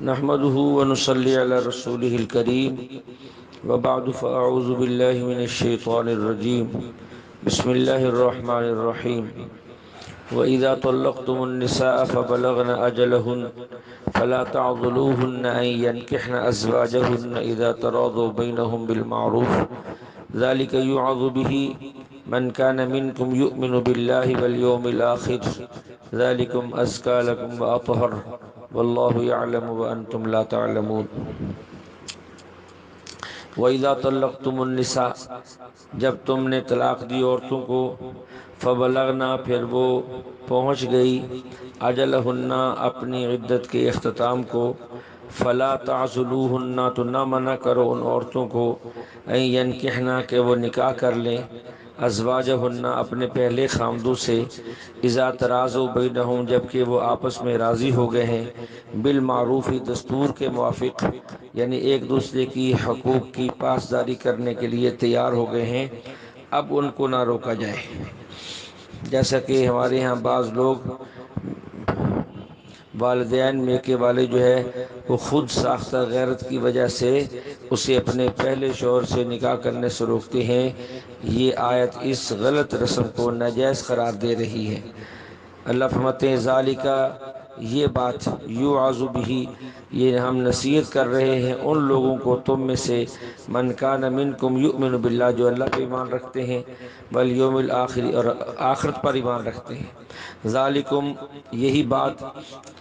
نحمده ونصلي على رسوله الكريم وبعد فأعوذ بالله من الشيطان الرجيم بسم الله الرحمن الرحيم وإذا طلقتم النساء فبلغن أجلهن فلا تعضلوهن أن ينكحن أزواجهن إذا تراضوا بينهم بالمعروف ذلك يوعظ به من كان منكم يؤمن بالله واليوم الآخر ذلكم أزكى لكم وأطهر واللہ یعلم وانتم لا تعلمون۔ وَإِذَا طَلَّقْتُمُ النِّسَاءَ، جب تم نے طلاق دی عورتوں کو، فَبَلَغْنَا، پھر وہ پہنچ گئی، اجلہن، اپنی عدت کے اختتام کو، فَلَا تَعْضُلُوهُنَّ، تو نہ منع کرو ان عورتوں کو، اَن يَنْكِحْنَ، کہ وہ نکاح کر لیں، ازواجہن، اپنے پہلے خامدوں سے، اذا تراضوا بینہم، جبکہ وہ آپس میں راضی ہو گئے ہیں، بالمعروف، دستور کے موافق، یعنی ایک دوسرے کی حقوق کی پاسداری کرنے کے لیے تیار ہو گئے ہیں، اب ان کو نہ روکا جائے۔ جیسا کہ ہمارے ہاں بعض لوگ والدین میکے والے جو ہے وہ خود ساختہ غیرت کی وجہ سے اسے اپنے پہلے شوہر سے نکاح کرنے سے روکتے ہیں، یہ آیت اس غلط رسم کو ناجائز قرار دے رہی ہے۔ اللہ فرماتے ہیں ذالکا، یہ بات، یوعظ بہ، یہ ہم نصیحت کر رہے ہیں ان لوگوں کو تم میں سے، من کان منکم یؤمن باللہ، جو اللہ پہ ایمان رکھتے ہیں، والیوم الآخر، اور آخرت پر ایمان رکھتے ہیں، ذالکم، یہی بات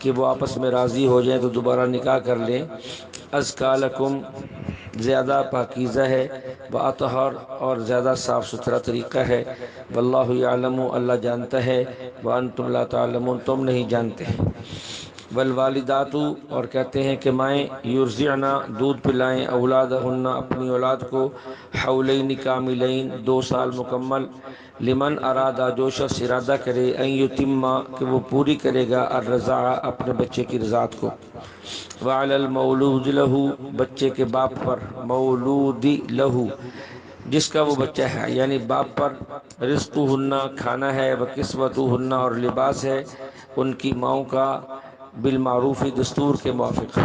کہ وہ آپس میں راضی ہو جائیں تو دوبارہ نکاح کر لیں، ازکیٰ لکم، زیادہ پاکیزہ ہے، واطہر، اور زیادہ صاف ستھرا طریقہ ہے، واللہ یعلم، اللہ جانتا ہے، وانتم لا تعلمون، تم نہیں جانتے۔ والوالدات، اور کہتے ہیں کہ مائیں، یرضعن، دودھ پلائیں، اولادہن، اپنی اولاد کو، حولین کاملین، 2 سال مکمل، لمن ارادہ، جو شخص ارادہ کرے، ان یتم، کہ وہ پوری کرے گا، الرضاعہ، اپنے بچے کی رضاعت کو، وعلی المولود لہ، بچے کے باپ پر، مولود لہ، جس کا وہ بچہ ہے، یعنی باپ پر، رزقہن، کھانا ہے، وکسوتہن، اور لباس ہے ان کی ماؤں کا، بالمعروف، دستور کے موافق،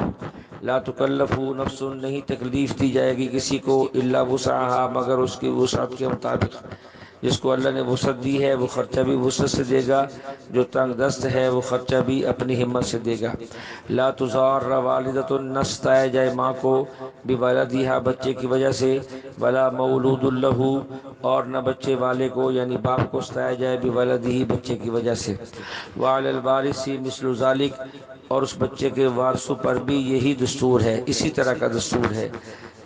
لا تکلف نفس، نہیں تکلیف دی جائے گی کسی کو، الا وسعہا، مگر اس کی وسعت کے مطابق، جس کو اللہ نے وسعت دی ہے وہ خرچہ بھی وسعت سے دے گا، جو تنگ دست ہے وہ خرچہ بھی اپنی ہمت سے دے گا۔ لا تضار والدۃ، نہ ستایا جائے ماں کو، بولدہا، بچے کی وجہ سے، ولا مولود لہ، اور نہ بچے والے کو، یعنی باپ کو ستایا جائے، بولدہ، بچے کی وجہ سے، وعلی الوارث مثل ذلک، اور اس بچے کے وارثوں پر بھی یہی دستور ہے، اسی طرح کا دستور ہے۔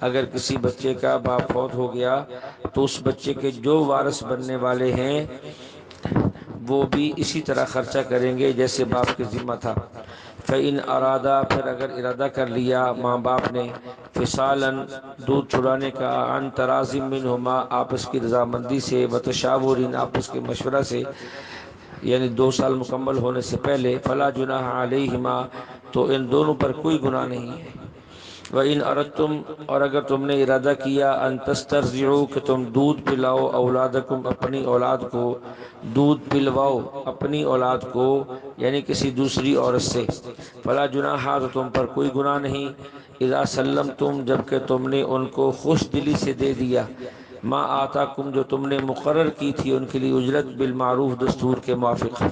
اگر کسی بچے کا باپ فوت ہو گیا تو اس بچے کے جو وارث بننے والے ہیں وہ بھی اسی طرح خرچہ کریں گے جیسے باپ کے ذمہ تھا۔ فَإِنْ أَرَادَا، پھر اگر ارادہ کر لیا ماں باپ نے، فِصَالًا، دودھ چھڑانے کا، عن تراضٍ مِّنْهُمَا، آپس کی رضامندی سے، وَتَشَاوُرٍ، آپس کے مشورہ سے، یعنی 2 سال مکمل ہونے سے پہلے، فَلَا جُنَاحَ عَلَيْهِمَا، تو ان دونوں پر کوئی گناہ نہیں ہے۔ وَإِنْ أَرَدْتُمْ، اور اگر تم نے ارادہ کیا، أَن تَسْتَرْضِعُوا، کہ تم دودھ پلاؤ، اولادکم، اپنی اولاد کو، دودھ پلواؤ اپنی اولاد کو، یعنی کسی دوسری عورت سے، فَلَا جُنَاحَ، تو تم پر کوئی گناہ نہیں، اذا سلمتم، جبکہ تم نے ان کو خوش دلی سے دے دیا، ما آتاکم، جو تم نے مقرر کی تھی ان کے لیے اجرت، بالمعروف، دستور کے موافق،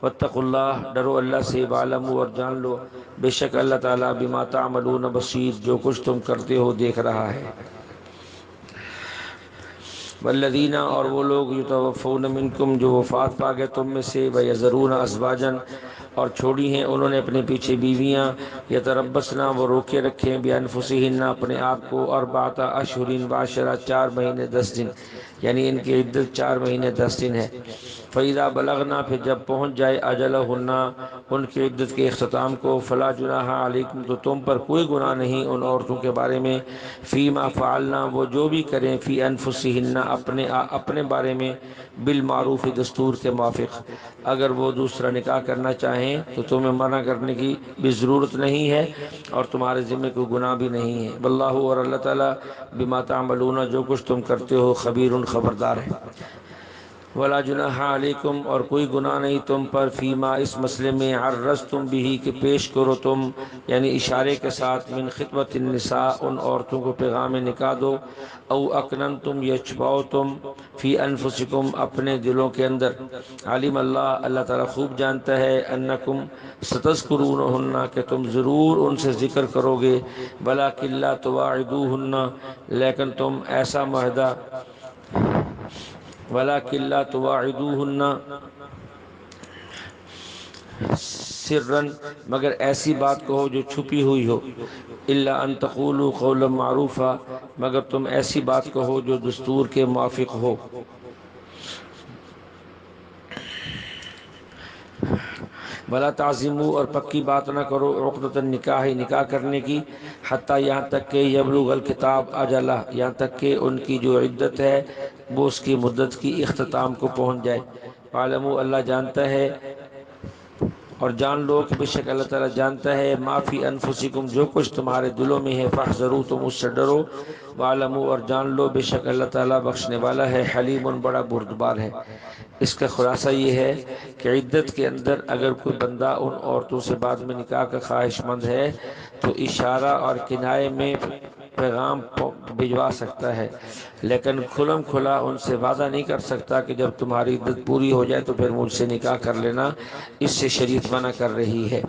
واتقوا اللہ، ڈرو اللہ سے، وَاعْلَمُوا، اور جان لو، بے شک اللہ تعالیٰ، بما تعملون بصیر، جو کچھ تم کرتے ہو دیکھ رہا ہے۔ والذین، اور وہ لوگ، یتوفون منکم، جو وفات پا گئے تم میں سے، ویذرون ازواجا، اور چھوڑی ہیں انہوں نے اپنے پیچھے بیویاں، یتربصن، وہ روکے رکھیں، بانفسہن، اپنے آپ کو، 4 اشہر وعشرہ، 4 مہینے 10 دن، یعنی ان کی عدت 4 مہینے 10 دن ہے۔ فَإِذَا بَلَغْنَا، پھر جب پہنچ جائے، اجلہن، ان کی عدت کے اختتام کو، فَلَا جُنَاحَ عَلَيْكُمْ، تو تم پر کوئی گناہ نہیں ان عورتوں کے بارے میں، فِيمَا فَعَلْنَا، وہ جو بھی کریں، فِي أَنفُسِهِنَّ، اپنے بارے میں، بالمعروف، دستور کے موافق، اگر وہ دوسرا نکاح کرنا چاہیں تو تمہیں منع کرنے کی بھی ضرورت نہیں ہے، اور تمہارے ذمہ کوئی گناہ بھی نہیں ہے، واللہ، اور اللہ تعالیٰ، بما تعملون، جو کچھ تم کرتے ہو، خبیر، خبردار ہے۔ ولا جناح علیکم، اور کوئی گناہ نہیں تم پر، فیما اس مسئلے میں، عرضتم بھی کہ پیش کرو تم، یعنی اشارے کے ساتھ، من خطبت النساء ان عورتوں کو پیغام نکاح دو، او اکننتم یا چھپاؤ تم، فی انفسکم اپنے دلوں کے اندر، علیم اللہ اللہ تعالیٰ خوب جانتا ہے، انکم ستذکرونہن کہ تم ضرور ان سے ذکر کرو گے، ولیکن لا تواعدوہن لیکن تم ایسا معاہدہ، ولیکن لا تواعدوہن سرًا مگر ایسی بات کہو جو چھپی ہوئی ہو، الا ان تقولوا قولا معروفا مگر تم ایسی بات کہو جو دستور کے موافق ہو، ولا تعزموا اور پکی بات نہ کرو، عقدۃ النکاح نکاح کرنے کی، حتیٰ یہاں تک کہ یبلغ الکتاب اجلہ یہاں تک کہ ان کی جو عدت ہے وہ اس کی مدت کی اختتام کو پہنچ جائے، وَاعْلَمُوا اللہ جانتا ہے اور جان لو کہ بے شک اللہ تعالیٰ جانتا ہے، ما فی انفسکم جو کچھ تمہارے دلوں میں ہے، فاحذروا تم اس سے ڈرو، وَاعْلَمُوا اور جان لو بے شک اللہ تعالیٰ بخشنے والا ہے، حلیم بڑا بردبار ہے۔ اس کا خلاصہ یہ ہے کہ عدت کے اندر اگر کوئی بندہ ان عورتوں سے بعد میں نکاح کا خواہش مند ہے تو اشارہ اور کنایے میں پیغام بھجوا سکتا ہے، لیکن کھلم کھلا ان سے وعدہ نہیں کر سکتا کہ جب تمہاری عدت پوری ہو جائے تو پھر مجھ سے نکاح کر لینا، اس سے شریعت منع کر رہی ہے۔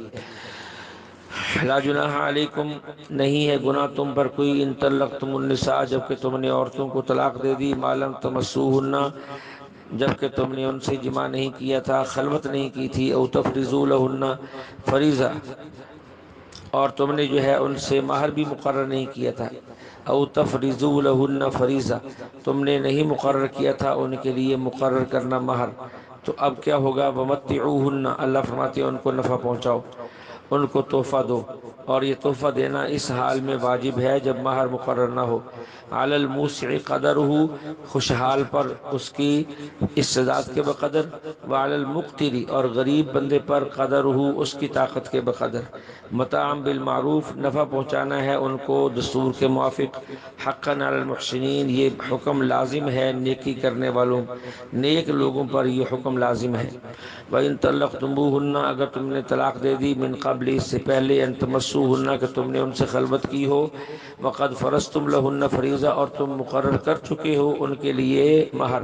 لا جناح علیکم نہیں ہے گناہ تم پر کوئی، ان طلقتم النساء جبکہ تم نے عورتوں کو طلاق دے دی، ما لم تمسوہن جبکہ تم نے ان سے جماع نہیں کیا تھا، خلوت نہیں کی تھی، او تفرضوا لہن فریضہ اور تم نے جو ہے ان سے مہر بھی مقرر نہیں کیا تھا، او تفرضوا لہن فریضہ تم نے نہیں مقرر کیا تھا ان کے لیے مقرر کرنا مہر، تو اب کیا ہوگا، ومتعوہن اللہ فرماتے ہیں ان کو نفع پہنچاؤ، ان کو تحفہ دو، اور یہ تحفہ دینا اس حال میں واجب ہے جب مہر مقرر نہ ہو، علی الموسع قدرہ خوشحال پر اس کی استطاعت کے بقدر، وعلی المقتر اور غریب بندے پر قدرہ اس کی طاقت کے بقدر، متاعا بالمعروف نفع پہنچانا ہے ان کو دستور کے موافق، حقا علی المحسنین یہ حکم لازم ہے نیکی کرنے والوں نیک لوگوں پر یہ حکم لازم ہے، وَإِن طَلَّقْتُمُوهُنَّ اگر تم نے طلاق دے دی، من قبل اس سے پہلے، ان تمسوهن کہ تم نے ان سے خلوت کی ہو، وقد فرضتم لهن فریضہ اور تم مقرر کر چکے ہو ان کے لیے مہر،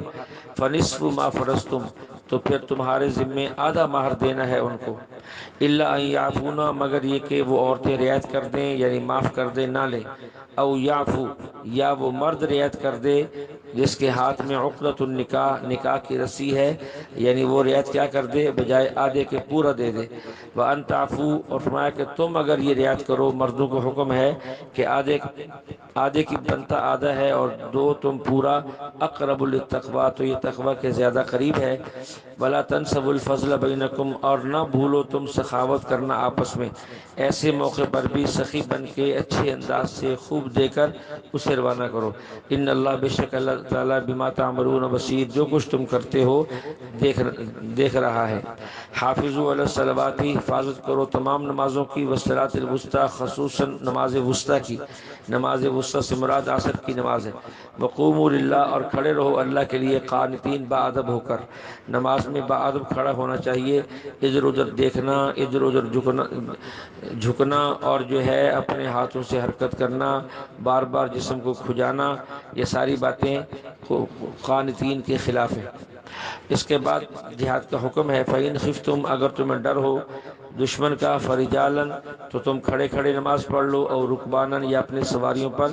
فنصف ما فرضتم تو پھر تمہارے ذمے آدھا مہر دینا ہے ان کو، الا ان یعفون مگر یہ کہ وہ عورتیں رعایت کر دیں یعنی معاف کر دیں نہ لیں، او یعفو یا وہ مرد رعایت کر دے جس کے ہاتھ میں عقدۃ النکاح نکاح کی رسی ہے، یعنی وہ رعایت کیا کر دے بجائے آدھے کے پورا دے دے، وَأَن تَعْفُوا اور فرمایا کہ تم اگر یہ رعایت کرو، مردوں کو حکم ہے کہ آدھے کی بنتا آدھا ہے اور دو تم پورا، اقرب للتقویٰ تو یہ تقویٰ کے زیادہ قریب ہے، وَلَا تَنْسَبُوا الْفَضْلَ بَيْنَكُمْ اور نہ بھولو تم سخاوت کرنا آپس میں، ایسے موقع پر بھی سخی بن کے اچھے انداز سے خوب دے کر اسے روانہ کرو، ان اللہ بے شک اللہ تعالیٰ بما تعملون بصیر جو کچھ تم کرتے ہو دیکھ رہا ہے، حافظوا علی الصلوات حفاظت کرو تمام نمازوں کی، والصلاۃ الوسطیٰ خصوصاً نماز وسطیٰ کی، نماز وسطیٰ سے مراد عصر کی نماز ہے، وقوموا للہ اور کھڑے رہو اللہ کے لیے، قانتین باادب ہو کر، نماز میں باادب کھڑا ہونا چاہیے، ادھر ادھر دیکھنا، ادھر ادھر جھکنا اور جو ہے اپنے ہاتھوں سے حرکت کرنا، بار بار جسم کو کھجانا، یہ ساری باتیں قانتین کے خلاف ہیں۔ اس کے بعد جہاد کا حکم ہے، فَإِنْ خِفْتُمْ اگر تمہیں ڈر ہو دشمن کا، فَرِجَالًا تو تم کھڑے کھڑے نماز پڑھ لو، اور رکباناً یا اپنے سواریوں پر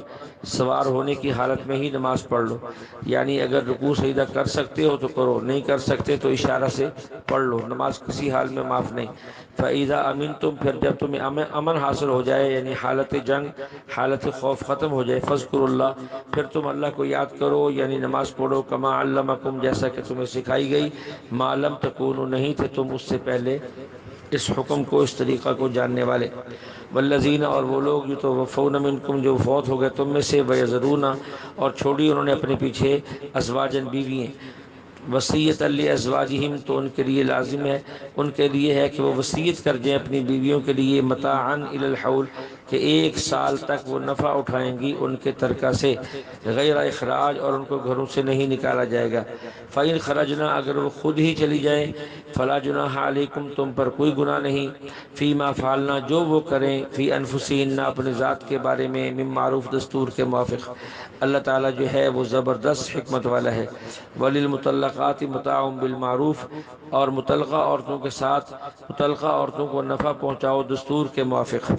سوار ہونے کی حالت میں ہی نماز پڑھ لو، یعنی اگر رکوع سجدہ کر سکتے ہو تو کرو، نہیں کر سکتے تو اشارہ سے پڑھ لو، نماز کسی حال میں معاف نہیں، فَإِذَا أَمِنْتُمْ پھر جب تمہیں امن حاصل ہو جائے یعنی حالت جنگ حالت خوف ختم ہو جائے، فَاذْكُرُوا اللَّهَ پھر تم اللہ کو یاد کرو یعنی نماز پڑھو، کما علمکم جیسا کہ تمہیں سکھائی گئی، ما لم تکونوا نہیں تھے تم اس سے پہلے اس حکم کو اس طریقہ کو جاننے والے، والذین اور وہ لوگ جو توفون منکم جو فوت ہو گئے تم میں سے، ویذرون اور چھوڑی انہوں نے اپنے پیچھے ازواجن بیوییں، وصیت لازواجہم تو ان کے لیے لازم ہے ان کے لیے ہے کہ وہ وصیت کر دیں اپنی بیویوں کے لیے، متاعا الی الحول کہ 1 سال تک وہ نفع اٹھائیں گی ان کے ترکہ سے غیر اخراج، اور ان کو گھروں سے نہیں نکالا جائے گا۔ فَإِنْ خَرَجْنَا، اگر وہ خود ہی چلی جائیں، فَلَا جُنَاحَ عَلَيْكُمْ، تم پر کوئی گناہ نہیں، فی ما فعلنا، جو وہ کریں، فی انفسہن، اپنے ذات کے بارے میں، من معروف، دستور کے موافق۔ اللہ تعالیٰ جو ہے وہ زبردست حکمت والا ہے۔ وَلِلْمُطَلَّقَاتِ مَتَاعٌ بِالْمَعْرُوفِ، اور مطلقہ عورتوں کے ساتھ، مطلقہ عورتوں کو نفع پہنچاؤ دستور کے موافق۔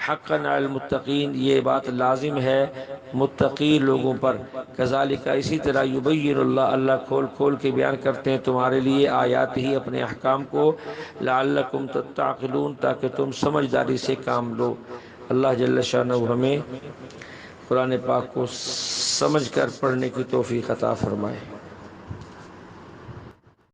حقاً علی المتقین، یہ بات لازم ہے متقی لوگوں پر۔ کذالک، اسی طرح، یبین اللہ، اللہ کھول کھول کے بیان کرتے ہیں تمہارے لیے آیات ہی، اپنے احکام کو، لعلکم تعقلون، تاکہ تم سمجھداری سے کام لو۔ اللہ جل شانہ ہمیں قرآن پاک کو سمجھ کر پڑھنے کی توفیق عطا فرمائے۔